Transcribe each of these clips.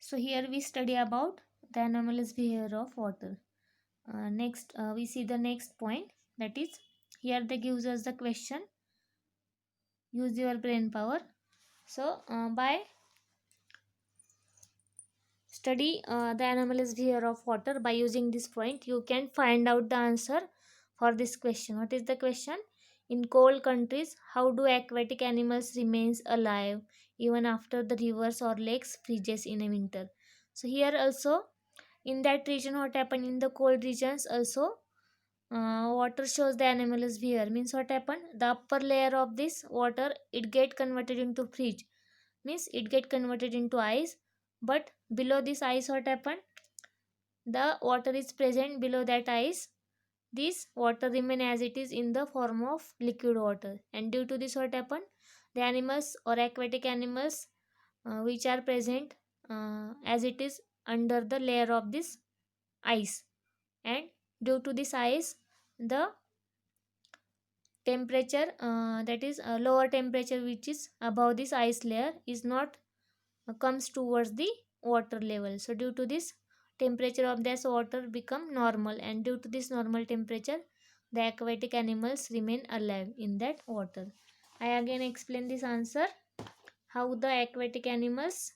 So here we study about the anomalous behavior of water. Next, we see the next point, that is here they gives us the question. Use your brain power. So by study the anomalous behavior of water by using this point, you can find out the answer for this question. What is the question? In cold countries, how do aquatic animals remains alive even after the rivers or lakes freezes in a winter? So here also, in that region, what happened in the cold regions also, water shows the anomalous behavior. Means what happened, the upper layer of this water, it get converted into freeze, means it get converted into ice. But below this ice, what happened, the water is present below that ice. This water remain as it is in the form of liquid water, and due to this, what happened, the animals or aquatic animals which are present as it is under the layer of this ice, and due to this ice, the temperature, that is a lower temperature which is above this ice layer is not comes towards the water level. So due to this, temperature of this water become normal, and due to this normal temperature, the aquatic animals remain alive in that water. I again explain this answer, how the aquatic animals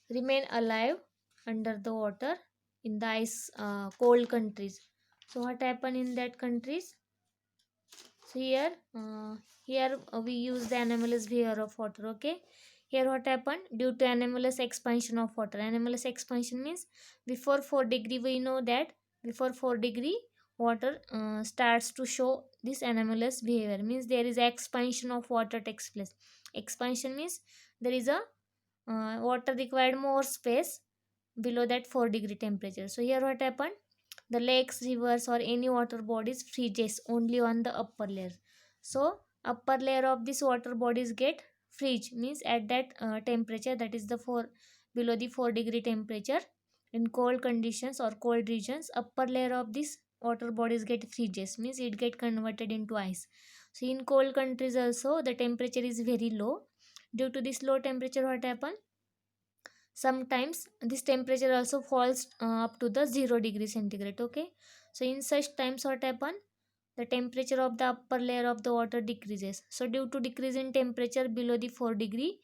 remain alive under the water in the ice cold countries. So what happen in that countries? So here we use the anomalous behavior of water. Okay, here what happened, due to anomalous expansion of water. Anomalous expansion means before 4 degree, we know that before 4 degree water starts to show this anomalous behavior, means there is expansion of water takes place. Expansion means there is a water required more space below that 4 degree temperature. So here what happened, the lakes, rivers or any water bodies freezes only on the upper layer. So upper layer of this water bodies get freeze, means at that temperature, that is the 4 below the 4 degree temperature, in cold conditions or cold regions, upper layer of this water bodies get freezes, means it get converted into ice. So in cold countries also, the temperature is very low. Due to this low temperature, what happen, sometimes this temperature also falls up to the 0 degree centigrade. Okay, so in such times, what happen, the temperature of the upper layer of the water decreases. So due to decrease in temperature below the 4 degree,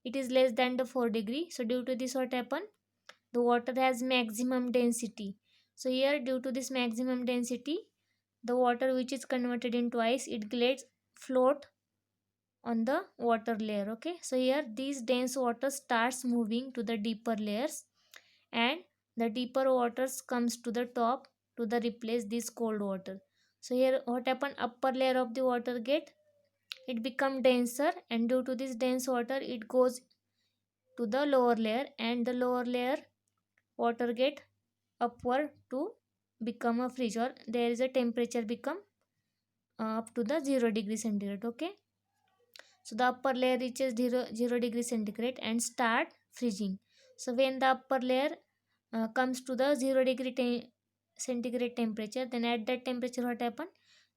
it is less than the 4 degree. So due to this, what happen, the water has maximum density. So here, due to this maximum density, the water which is converted into ice, it gets float on the water layer. Okay, so here these dense water starts moving to the deeper layers, and the deeper waters comes to the top to the replace this cold water. So here what happen, upper layer of the water get, it become denser, and due to this dense water, it goes to the lower layer, and the lower layer water get upward to become a freeze, or there is a temperature become up to the 0 degree centigrade. Okay, so the upper layer reaches 0 degree centigrade and start freezing. So when the upper layer comes to the 0 degree centigrade temperature, then at that temperature, what happen,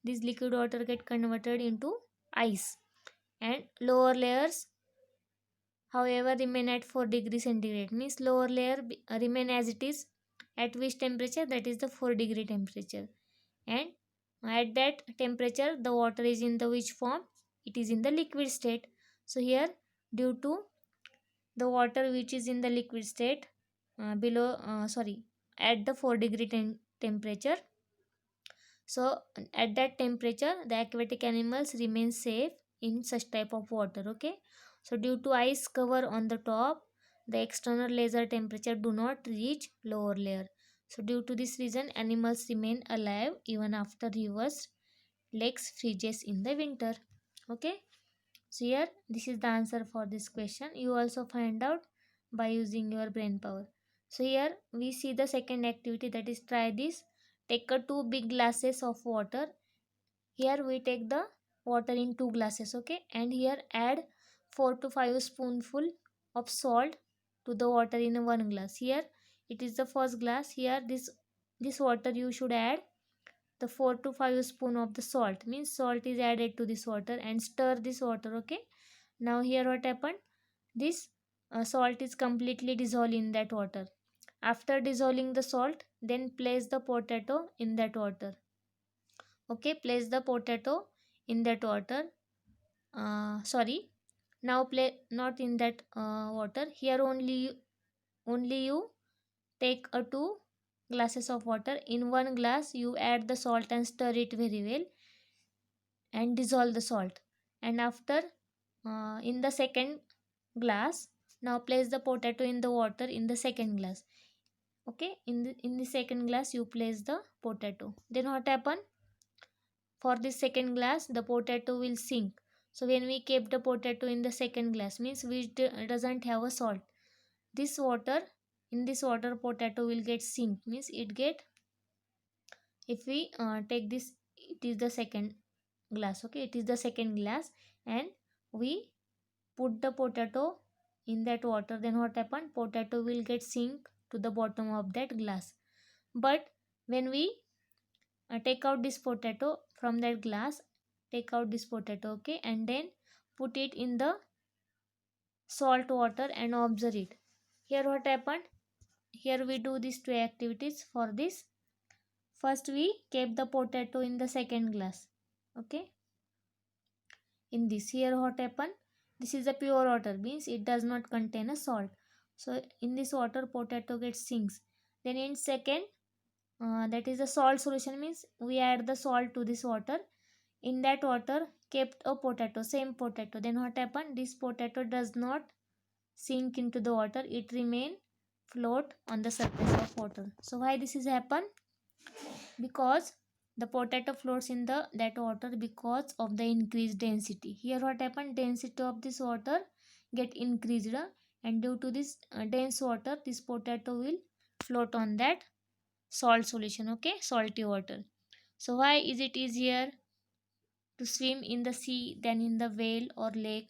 this liquid water get converted into ice, and lower layers however remain at 4 degree centigrade, means lower layer remain as it is at which temperature, that is the 4 degree temperature. And at that temperature, the water is in the which form, it is in the liquid state. So here, due to the water which is in the liquid state below sorry at the 4 degree temperature, so at that temperature, the aquatic animals remain safe in such type of water. Okay, so due to ice cover on the top, the external laser temperature do not reach lower layer. So due to this reason, animals remain alive even after rivers, lakes freezes in the winter. Okay, so here this is the answer for this question. You also find out by using your brain power. So here we see the second activity, that is try this. Take a two big glasses of water. Here we take the water in two glasses. Okay, and here add 4 to 5 spoonful of salt to the water in one glass. Here it is the first glass. Here this water you should add the 4 to 5 spoon of the salt, means salt is added to this water, and stir this water. Okay, now here what happened, this salt is completely dissolved in that water. After dissolving the salt, then place the potato in that water. Okay, place the potato in that water. Sorry, now play not in that water. Here only you take a 2 glasses of water. In one glass you add the salt and stir it very well and dissolve the salt. And after, in the second glass, now place the potato in the water in the second glass. Okay, in the second glass you place the potato. Then what happen? For this second glass the potato will sink. So when we keep the potato in the second glass, means which doesn't have a salt, this water, in this water potato will get sink, means it get, if we take this, it is the second glass. Okay, it is the second glass, and we put the potato in that water. Then what happen? Potato will get sink to the bottom of that glass. But when we take out this potato from that glass, take out this potato, okay, and then put it in the salt water and observe it. Here what happened? Here we do these two activities. For this, first we kept the potato in the second glass. Okay, in this, here what happened? This is a pure water, means it does not contain a salt. So in this water potato gets sinks. Then in second, that is the salt solution, means we add the salt to this water. In that water kept a potato, same potato. Then what happened? This potato does not sink into the water, it remain float on the surface of water. So why this is happen? Because the potato floats in the that water because of the increased density. Here what happened? Density of this water get increased, and due to this dense water, this potato will float on that salt solution. Okay, salty water. So why is it easier to swim in the sea than in the whale or lake?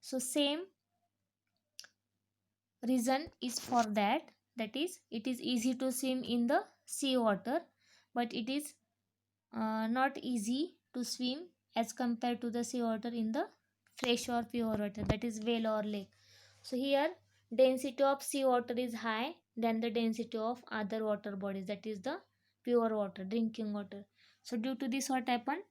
So same reason is for that. That is, it is easy to swim in the sea water, but it is not easy to swim as compared to the sea water in the fresh or pure water, that is whale or lake. So here density of sea water is high than the density of other water bodies, that is the pure water, drinking water. So due to this what happen?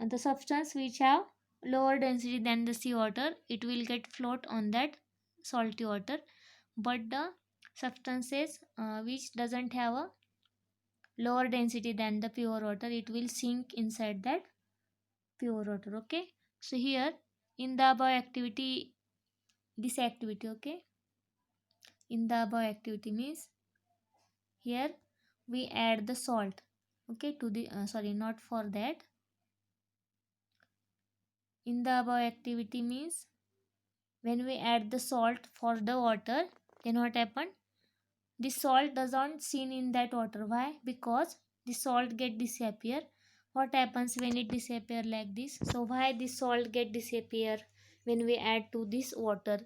And the substance which have lower density than the sea water, it will get float on that salty water. But the substances which doesn't have a lower density than the pure water, it will sink inside that pure water. Okay, so here in the above activity, this activity, okay, in the above activity means here we add the salt, okay, to the sorry, not for that. In the above activity means when we add the salt for the water, then what happened? The salt doesn't seen in that water. Why? Because the salt get disappear. What happens when it disappear like this? So why the salt get disappear when we add to this water?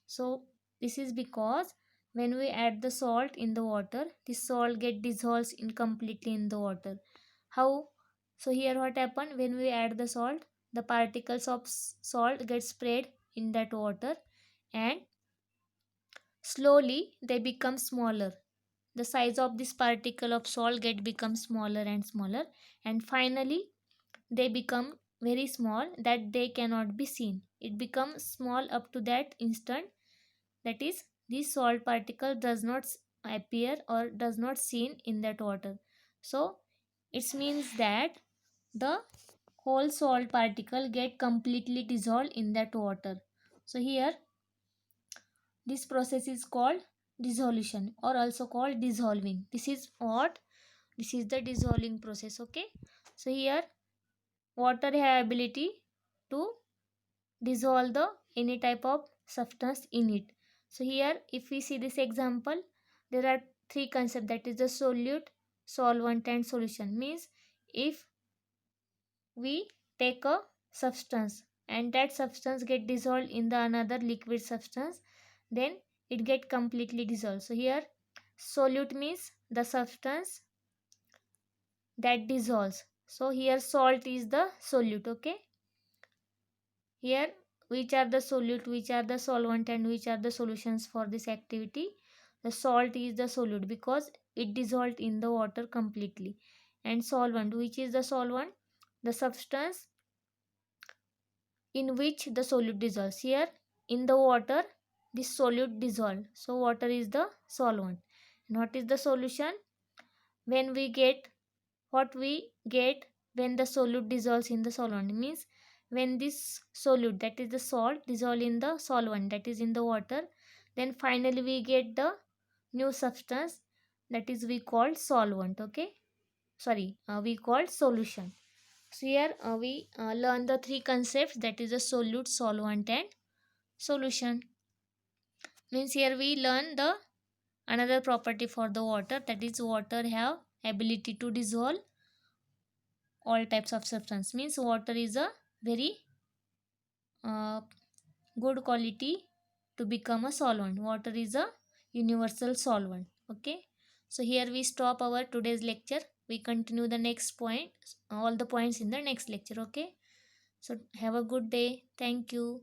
So this is because when we add the salt in the water, the salt get dissolves in completely in the water. How? So here what happen? When we add the salt, the particles of salt get spread in that water, and slowly they become smaller. The size of this particle of salt get become smaller and smaller, and finally they become very small that they cannot be seen. It becomes small up to that instant, that is, this salt particle does not appear or does not seen in that water. So it means that the whole salt particle get completely dissolved in that water. So here this process is called dissolution, or also called dissolving. This is the dissolving process. Okay, so here water have ability to dissolve the any type of substance in it. So here if we see this example, there are three concepts, that is the solute, solvent and solution. Means if we take a substance and that substance get dissolved in the another liquid substance, then it get completely dissolved. So here solute means the substance that dissolves. So here salt is the solute. Okay, here which are the solute, which are the solvent, and which are the solutions for this activity. The salt is the solute because it dissolved in the water completely. And solvent, which is the solvent? The substance in which the solute dissolves. Here in the water, this solute dissolved. So water is the solvent. And what is the solution? When we get, what we get when the solute dissolves in the solvent means, when this solute, that is the salt, dissolve in the solvent, that is in the water, then finally we get the new substance, that is we call solvent. Okay, sorry, we call solution. So here we learn the three concepts, that is a solute, solvent, and solution. Means here we learn the another property for the water, that is water have ability to dissolve all types of substance. Means water is a very uh, good quality to become a solvent. Water is a universal solvent. Okay, so here we stop our today's lecture. We continue the next point, all the points in the next lecture. Okay, so have a good day. Thank you.